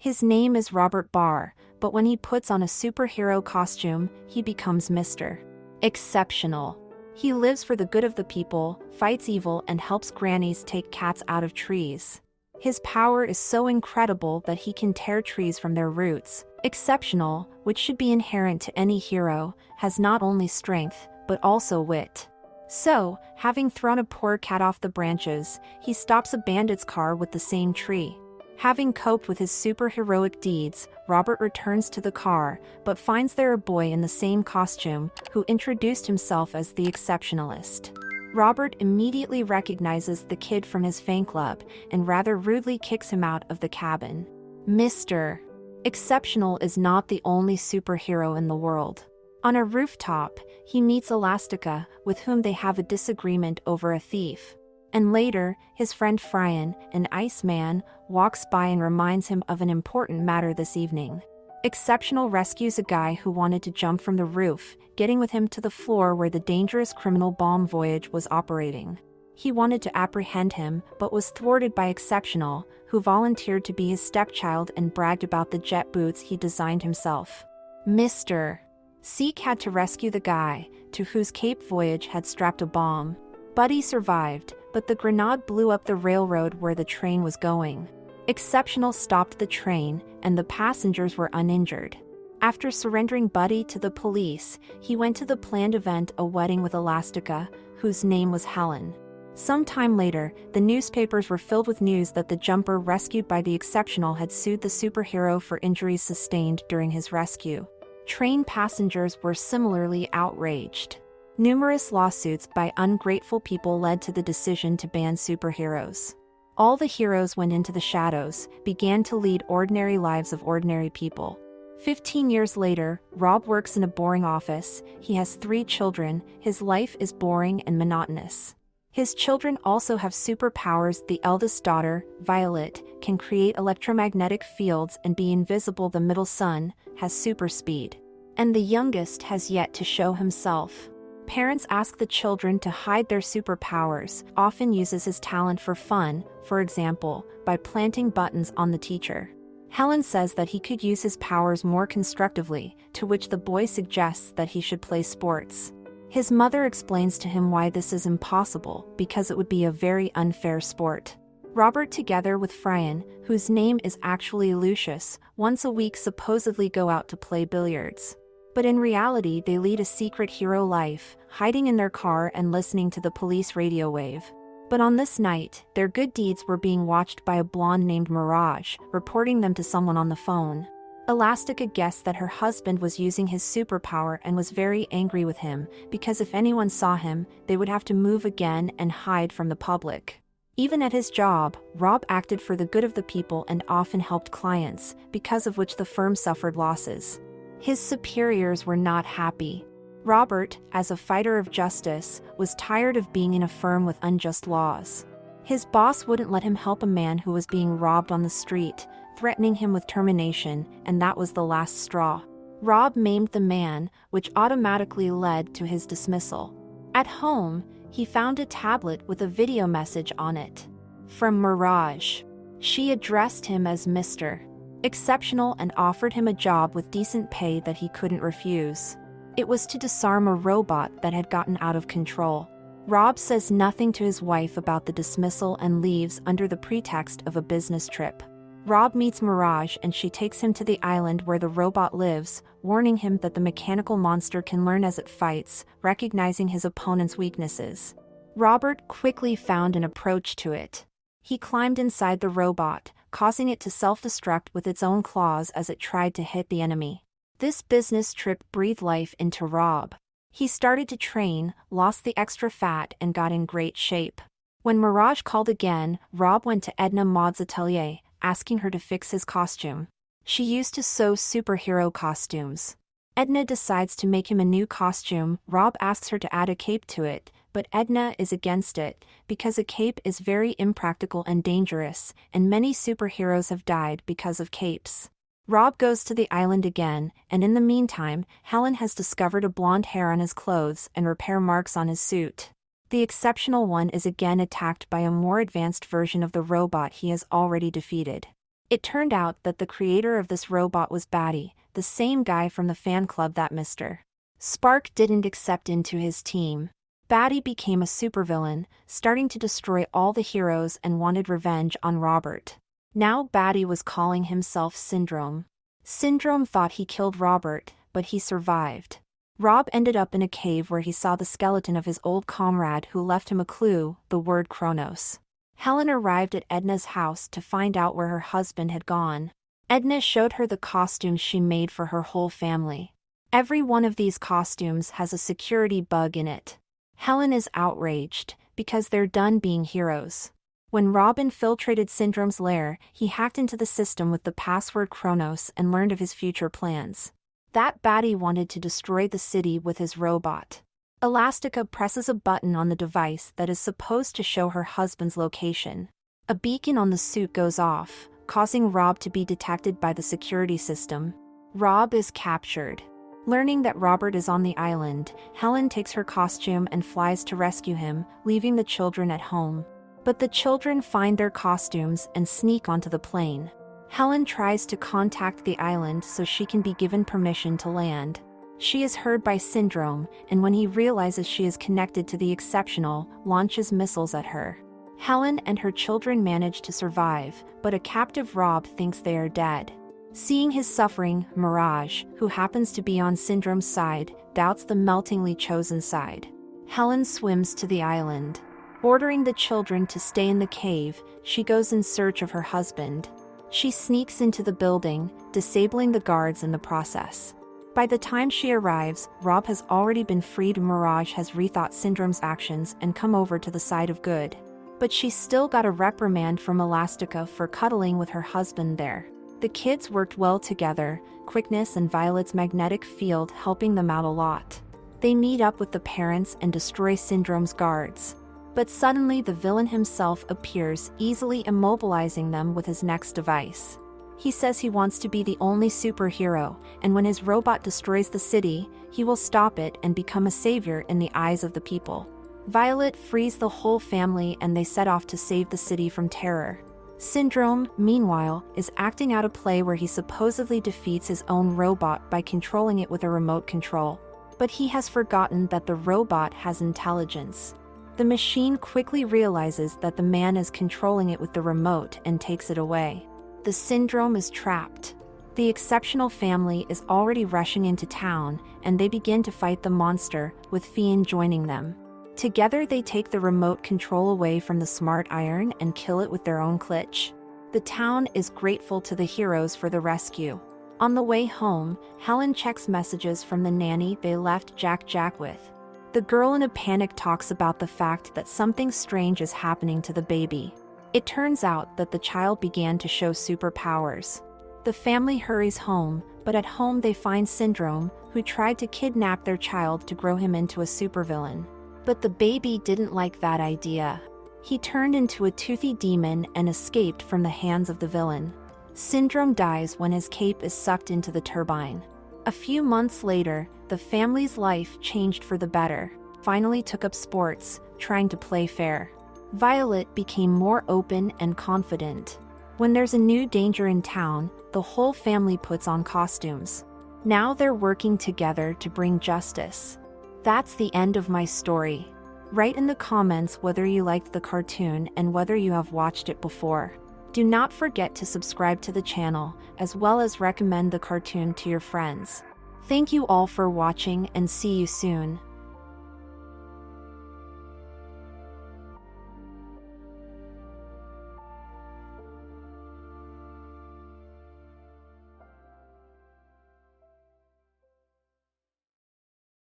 His name is Robert Parr, but when he puts on a superhero costume, he becomes Mr. Exceptional. He lives for the good of the people, fights evil, and helps grannies take cats out of trees. His power is so incredible that he can tear trees from their roots. Exceptional, which should be inherent to any hero, has not only strength, but also wit. So, having thrown a poor cat off the branches, he stops a bandit's car with the same tree. Having coped with his superheroic deeds, Robert returns to the car, but finds there a boy in the same costume, who introduced himself as the Exceptionalist. Robert immediately recognizes the kid from his fan club, and rather rudely kicks him out of the cabin. Mr. Exceptional is not the only superhero in the world. On a rooftop, he meets Elastigirl, with whom they have a disagreement over a thief. And later, his friend Frian, an Iceman, walks by and reminds him of an important matter this evening. Exceptional rescues a guy who wanted to jump from the roof, getting with him to the floor where the dangerous criminal bomb voyage was operating. He wanted to apprehend him, but was thwarted by Exceptional, who volunteered to be his stepchild and bragged about the jet boots he designed himself. Mr. Seek had to rescue the guy, to whose Cape voyage had strapped a bomb. Buddy survived, but the grenade blew up the railroad where the train was going. Exceptional stopped the train, and the passengers were uninjured. After surrendering Buddy to the police, he went to the planned event, a wedding with Elastigirl, whose name was Helen. Some time later, the newspapers were filled with news that the jumper rescued by the Exceptional had sued the superhero for injuries sustained during his rescue. Train passengers were similarly outraged. Numerous lawsuits by ungrateful people led to the decision to ban superheroes. All the heroes went into the shadows, began to lead ordinary lives of ordinary people. 15 years later, Rob works in a boring office. He has 3 children. His life is boring and monotonous. His children also have superpowers. The eldest daughter, Violet, can create electromagnetic fields and be invisible. The middle son has super speed. And the youngest has yet to show himself. Parents ask the children to hide their superpowers, often uses his talent for fun, for example, by planting buttons on the teacher. Helen says that he could use his powers more constructively, to which the boy suggests that he should play sports. His mother explains to him why this is impossible, because it would be a very unfair sport. Robert, together with Frian, whose name is actually Lucius, once a week supposedly go out to play billiards. But in reality they lead a secret hero life, hiding in their car and listening to the police radio wave. But on this night, their good deeds were being watched by a blonde named Mirage, reporting them to someone on the phone. Elastigirl guessed that her husband was using his superpower and was very angry with him, because if anyone saw him, they would have to move again and hide from the public. Even at his job, Rob acted for the good of the people and often helped clients, because of which the firm suffered losses. His superiors were not happy. Robert, as a fighter of justice, was tired of being in a firm with unjust laws. His boss wouldn't let him help a man who was being robbed on the street, threatening him with termination, and that was the last straw. Rob maimed the man, which automatically led to his dismissal. At home, he found a tablet with a video message on it. From Mirage. She addressed him as Mr. Exceptional and offered him a job with decent pay that he couldn't refuse. It was to disarm a robot that had gotten out of control. Rob says nothing to his wife about the dismissal and leaves under the pretext of a business trip. Rob meets Mirage and she takes him to the island where the robot lives, warning him that the mechanical monster can learn as it fights, recognizing his opponent's weaknesses. Robert quickly found an approach to it. He climbed inside the robot, causing it to self-destruct with its own claws as it tried to hit the enemy. This business trip breathed life into Rob. He started to train, lost the extra fat and got in great shape. When Mirage called again, Rob went to Edna Maud's atelier, asking her to fix his costume. She used to sew superhero costumes. Edna decides to make him a new costume. Rob asks her to add a cape to it, but Edna is against it, because a cape is very impractical and dangerous, and many superheroes have died because of capes. Rob goes to the island again, and in the meantime, Helen has discovered a blonde hair on his clothes and repair marks on his suit. The Exceptional One is again attacked by a more advanced version of the robot he has already defeated. It turned out that the creator of this robot was Batty, the same guy from the fan club that Mr. Spark didn't accept into his team. Batty became a supervillain, starting to destroy all the heroes and wanted revenge on Robert. Now Batty was calling himself Syndrome. Syndrome thought he killed Robert, but he survived. Rob ended up in a cave where he saw the skeleton of his old comrade who left him a clue, the word Kronos. Helen arrived at Edna's house to find out where her husband had gone. Edna showed her the costumes she made for her whole family. Every one of these costumes has a security bug in it. Helen is outraged, because they're done being heroes. When Rob infiltrated Syndrome's lair, he hacked into the system with the password Kronos and learned of his future plans. That Batty wanted to destroy the city with his robot. Elastica presses a button on the device that is supposed to show her husband's location. A beacon on the suit goes off, causing Rob to be detected by the security system. Rob is captured. Learning that Robert is on the island, Helen takes her costume and flies to rescue him, leaving the children at home. But the children find their costumes and sneak onto the plane. Helen tries to contact the island so she can be given permission to land. She is heard by Syndrome, and when he realizes she is connected to the Exceptional, launches missiles at her. Helen and her children manage to survive, but a captive Rob thinks they are dead. Seeing his suffering, Mirage, who happens to be on Syndrome's side, doubts the meltingly chosen side. Helen swims to the island. Ordering the children to stay in the cave, she goes in search of her husband. She sneaks into the building, disabling the guards in the process. By the time she arrives, Rob has already been freed and Mirage has rethought Syndrome's actions and come over to the side of good. But she still got a reprimand from Elastica for cuddling with her husband there. The kids worked well together, Quickness and Violet's magnetic field helping them out a lot. They meet up with the parents and destroy Syndrome's guards. But suddenly the villain himself appears, easily immobilizing them with his next device. He says he wants to be the only superhero, and when his robot destroys the city, he will stop it and become a savior in the eyes of the people. Violet frees the whole family and they set off to save the city from terror. Syndrome, meanwhile, is acting out a play where he supposedly defeats his own robot by controlling it with a remote control. But he has forgotten that the robot has intelligence. The machine quickly realizes that the man is controlling it with the remote and takes it away. The Syndrome is trapped. The Exceptional family is already rushing into town, and they begin to fight the monster, with Fian joining them. Together they take the remote control away from the Smart Iron and kill it with their own klitsch. The town is grateful to the heroes for the rescue. On the way home, Helen checks messages from the nanny they left Jack with. The girl in a panic talks about the fact that something strange is happening to the baby. It turns out that the child began to show superpowers. The family hurries home, but at home they find Syndrome, who tried to kidnap their child to grow him into a supervillain. But the baby didn't like that idea. He turned into a toothy demon and escaped from the hands of the villain. Syndrome dies when his cape is sucked into the turbine. A few months later, the family's life changed for the better. Finally took up sports, trying to play fair. Violet became more open and confident. When there's a new danger in town, the whole family puts on costumes. Now they're working together to bring justice. That's the end of my story. Write in the comments whether you liked the cartoon and whether you have watched it before. Do not forget to subscribe to the channel, as well as recommend the cartoon to your friends. Thank you all for watching and see you soon.